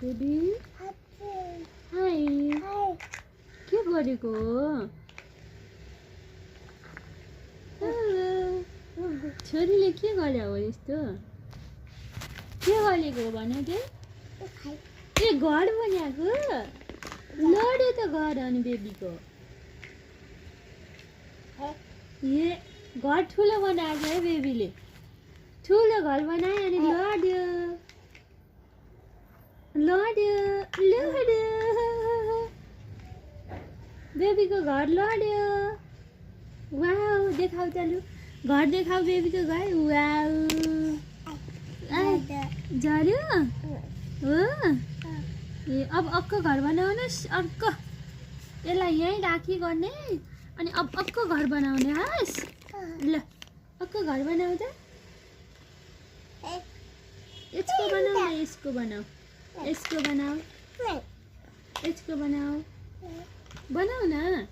baby hi के गरेको छोरीले के गर्यो हो यस्तो के गरेको भन्यो के ए घर बनाएको लड्यो त घर अनि बेबीको ए घर ठुलो बनाएको है बेबीले ठुलो घर बनायो अनि लड्यो लड्यो लड्यो बेबीको घर लड्यो वाउ देखाऊ चालू घर देखाऊ बेबीको घर वाउ झऱ्यो हो ए अब अर्को घर बनाउनुहोस् अर्को यसलाई यहीँ राखी गर्ने अनि अब अर्को घर बनाउने हस् ल अर्को घर बनाऊ त यसको बनाऊ न यसको बनाऊ यसको बनाऊ यसको बनाऊ बनाऊ न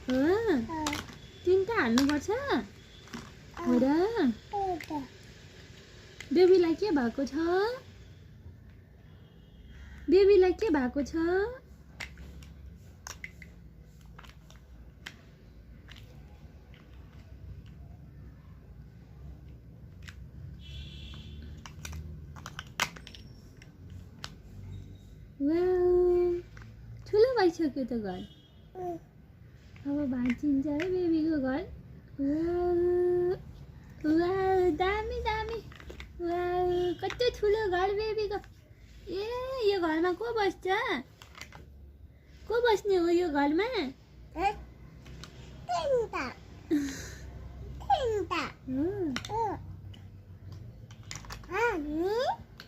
हो तिनवटा हाल्नुपर्छ हो र बेबीलाई के भएको छ बेबीलाई के भएको छ ठुलो भइसक्यो त घर अब भाँचिन्छ है बेबीको घर दामी दामी कति ठुलो घर बेबीको ए यो घरमा को बस्छ को बस्ने हो यो घरमा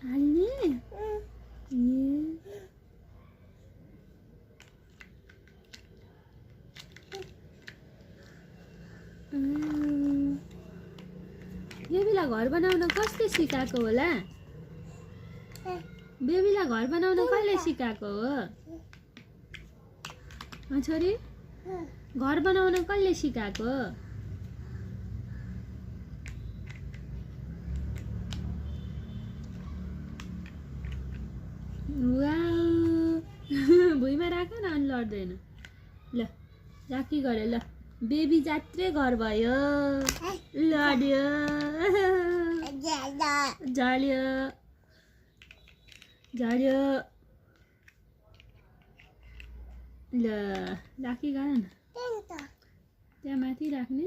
हाल्ने बेबीलाई घर बनाउन कसले सिकाएको होला बेबीलाई घर बनाउन कसले सिकाएको हो छोरी घर बनाउन कसले सिकाएको भुइँमा राख न अनि लड्दैन ल राखी गरे ल बेबी जात्रै घर भयो लड्यो झऱ्यो झऱ्यो ल राखी गर न त्यहाँ माथि राख्ने